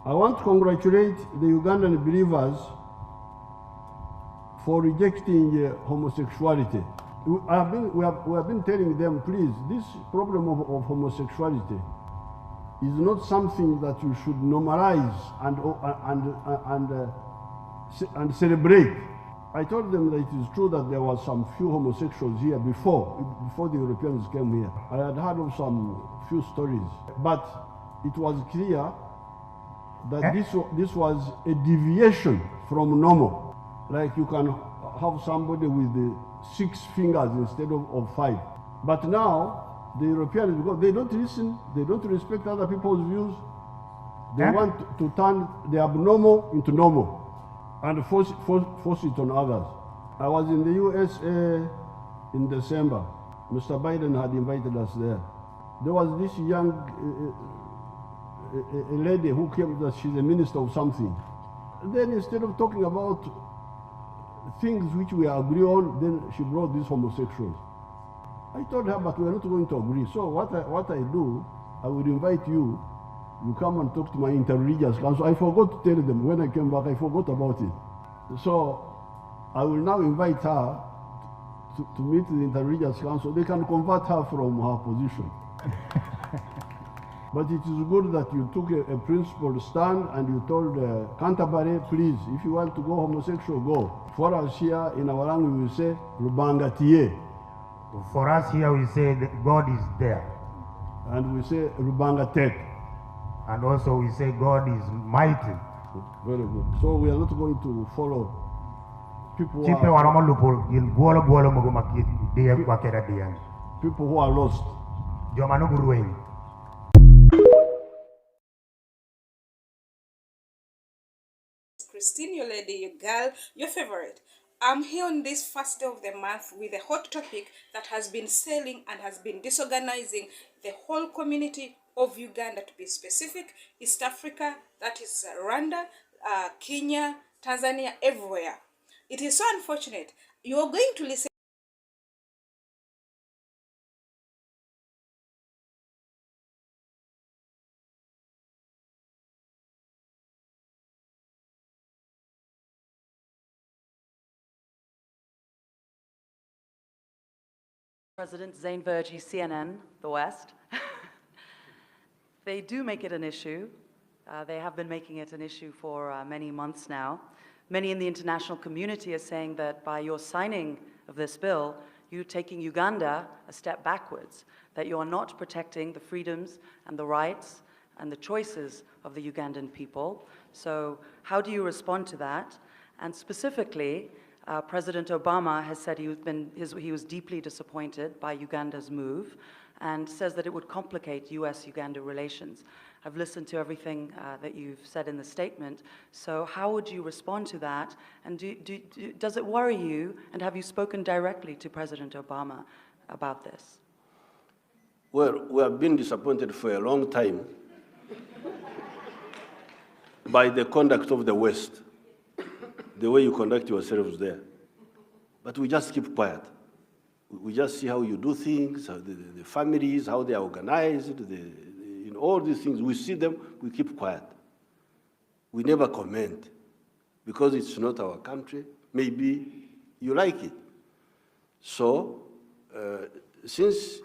I want to congratulate the Ugandan believers for rejecting homosexuality. We have been telling them, please, this problem of homosexuality is not something that you should normalize and celebrate. I told them that it is true that there were some few homosexuals here before the Europeans came here. I had heard of some few stories, but it was clear that this was a deviation from normal. Like you can have somebody with 6 fingers instead of 5. But now the Europeans, because they don't listen, they don't respect other people's views. They want to turn the abnormal into normal and force it on others. I was in the USA in December. Mr. Biden had invited us there. There was this young a lady who came, that she's a minister of something. Then instead of talking about things which we agree on, then she brought these homosexuals. I told her, but we're not going to agree. So what I do, I will invite you. You come and talk to my interreligious council. I forgot to tell them when I came back. I forgot about it. So I will now invite her to meet the interreligious council. They can convert her from her position. But it is good that you took a principled stand and you told Canterbury, please, if you want to go homosexual, go. For us here in our language, we say, Rubangatiye. For us here, we say that God is there. And we say, Rubangatet. And also we say God is mighty. Very good. So we are not going to follow people who are lost. Christine, your lady, your girl, your favorite. I'm here on this first day of the month with a hot topic that has been selling and has been disorganizing the whole community of Uganda, to be specific, East Africa, that is Rwanda, Kenya, Tanzania, everywhere. It is so unfortunate. You are going to listen. President Zane Vergy, CNN, The West. They do make it an issue. They have been making it an issue for many months now. Many in the international community are saying that by your signing of this bill, you're taking Uganda a step backwards, that you are not protecting the freedoms and the rights and the choices of the Ugandan people. So how do you respond to that? And specifically, President Obama has said he was deeply disappointed by Uganda's move and says that it would complicate US-Uganda relations. I've listened to everything that you've said in the statement, so how would you respond to that? And does it worry you, and have you spoken directly to President Obama about this? Well, we have been disappointed for a long time by the conduct of the West, the way you conduct yourselves there. But we just keep quiet. We just see how you do things, how the families, how they are organized, in all these things. We see them, we keep quiet. We never comment because it's not our country. Maybe you like it. So, since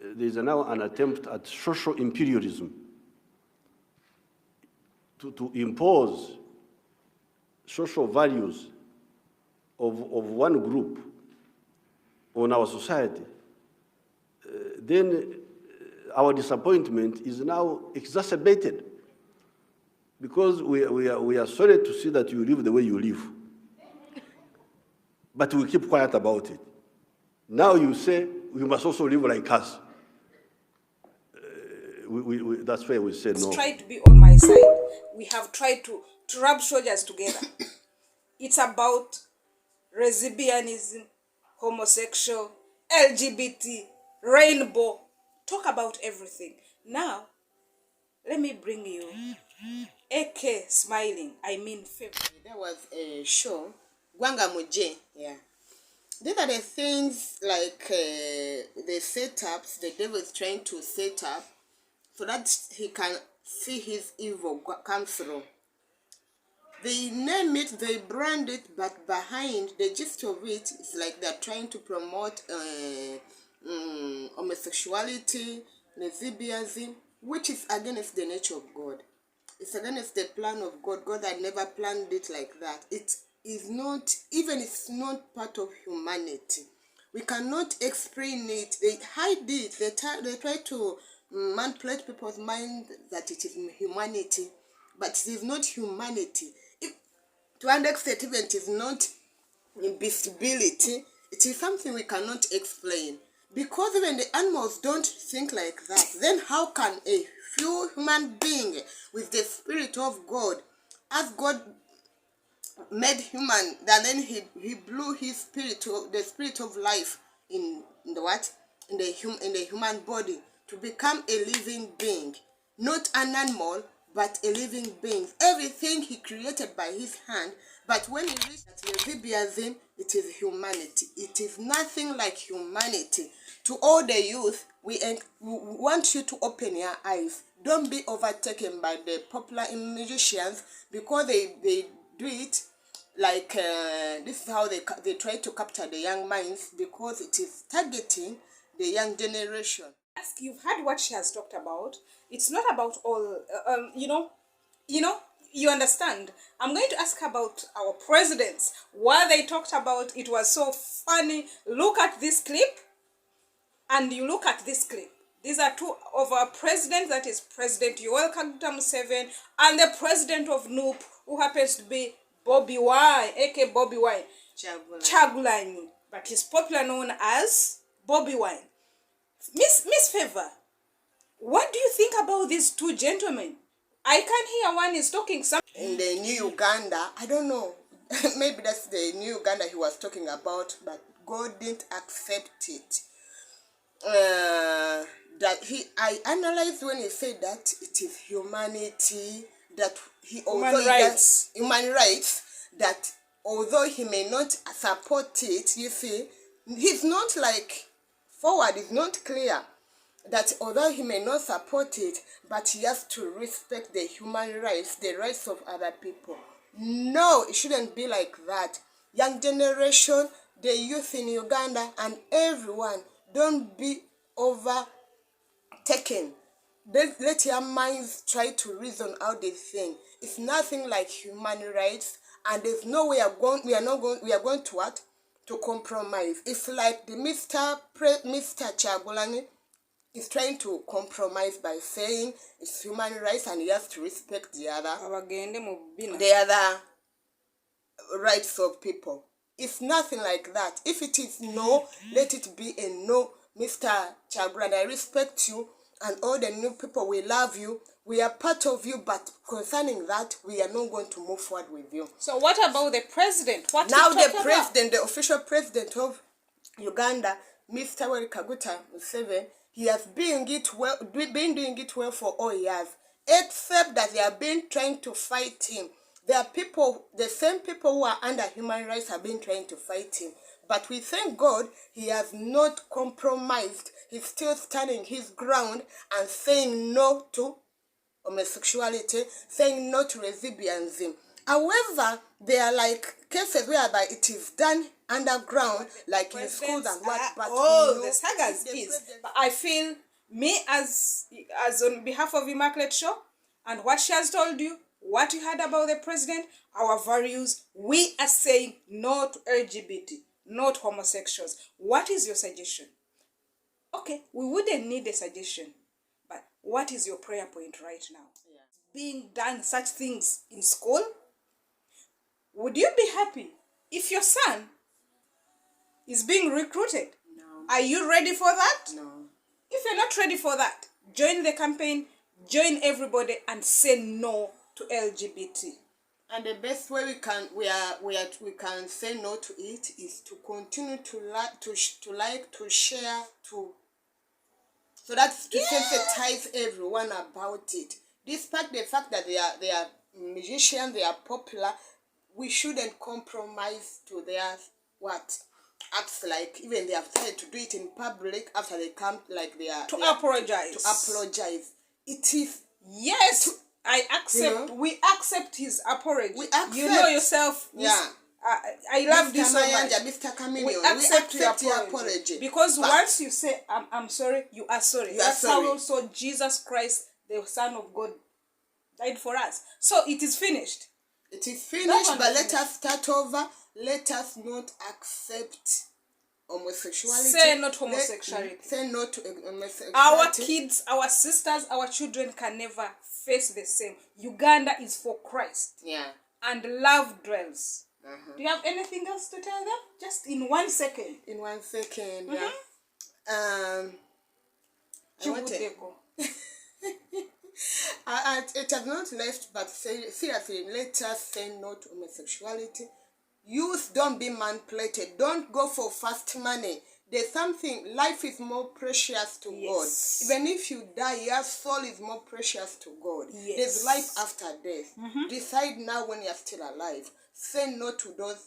there is now an attempt at social imperialism to impose social values of one group on our society, then our disappointment is now exacerbated because we are sorry to see that you live the way you live. But we keep quiet about it. Now you say we must also live like us. That's why we say no. Try to be on my side. We have tried to rub shoulders together. It's about lesbianism, homosexual, LGBT, rainbow. Talk about everything. Now, let me bring you AK smiling. I mean, favorite. There was a show, Gwanga Muje, yeah. These are the things like the setups the devil is trying to set up so that he can see his evil come through. They name it, they brand it, but behind the gist of it is like they're trying to promote homosexuality, lesbianism, which is against the nature of God. It's against the plan of God. God had never planned it like that. It is not, even it's not part of humanity. We cannot explain it. They hide it. They try to manipulate people's mind that it is humanity, but it is not humanity. To an extent, even it is not invisibility. It is something we cannot explain. Because even the animals don't think like that, then how can a few human being with the spirit of God, as God made human, that then he blew his spirit, the spirit of life in the what? In the human body to become a living being, not an animal, but a living being. Everything he created by his hand. But when he reached lesbianism, it is humanity. It is nothing like humanity. To all the youth, we want you to open your eyes. Don't be overtaken by the popular musicians, because they do it like this is how they try to capture the young minds, because it is targeting the young generation. You've heard what she has talked about. It's not about all, you understand. I'm going to ask about our presidents. What they talked about, it was so funny. Look at this clip, and you look at this clip. These are two of our presidents, that is President Yoweri Kaguta Museveni and the president of NUP, who happens to be Bobby Wine, aka Bobby Wine. Chagulanyi, but he's popular known as Bobby Wine. Miss Favor, what do you think about these two gentlemen? I can hear one is talking something. In the new Uganda, I don't know, maybe that's the new Uganda he was talking about, but God didn't accept it. I analyzed when he said that it is humanity, that human rights, that although he may not support it, you see, he's not like forward, is not clear. That although he may not support it, but he has to respect the human rights, the rights of other people. No, it shouldn't be like that. Young generation, the youth in Uganda, and everyone, don't be overtaken. Let your minds try to reason out this thing. It's nothing like human rights, and there's no way we are going to what? To compromise. It's like the Mr. Chagulani is trying to compromise by saying it's human rights and he has to respect the other rights of people. It's nothing like that. If it is no, let it be a no. Mr. Chagulani, I respect you, and all the new people, we love you. We are part of you, but concerning that, we are not going to move forward with you. So what about the president? The official president of Uganda, Mr. Yoweri Kaguta Museveni, he has been doing it well for all years, except that they have been trying to fight him. There are people, the same people who are under human rights have been trying to fight him. But we thank God he has not compromised. He's still standing his ground and saying no to homosexuality, saying no to lesbianism. However, there are like cases whereby it is done underground, like in schools and what. But the sagas is. But I feel me as on behalf of Immaculate Show, and what she has told you, what you heard about the president, our values, we are saying no to LGBT, not homosexuals. What is your suggestion? Okay, we wouldn't need a suggestion, but what is your prayer point right now? Yeah. Being done such things in school, would you be happy if your son is being recruited? No. Are you ready for that? No. If you're not ready for that, join the campaign, join everybody, and say no to LGBT. And the best way we can say no to it is to continue to share, so that's to sensitize everyone about it. Despite the fact that they are musicians, they are popular, we shouldn't compromise to their acts, like even they have tried to do it in public after they come, like they are apologize. To apologize. It is Yes, I accept. know? We accept his apology. We accept. You know yourself. Yeah. I love this so much. Mr. Chameleon, We accept your your apology. Because But once you say, I'm sorry, you are sorry. You are That's sorry. how also Jesus Christ, the Son of God, died for us. So it is finished. it is That finished, one but is let finished. us start over. Let us not accept homosexuality. Say not homosexuality. Say no to homosexuality. Our kids, our sisters, our children can never face the same. Uganda is for Christ. Yeah. And love dwells. Uh-huh. Do you have anything else to tell them? Just in 1 second. In 1 second, yeah. I want to, Chibuteko. it has not left, but seriously, let us say no to homosexuality. Youth, don't be manipulated. Don't go for fast money. There's something, life is more precious to Yes. God. Even if you die, your soul is more precious to God. Yes. There's life after death. Decide now when you're still alive. Say no to those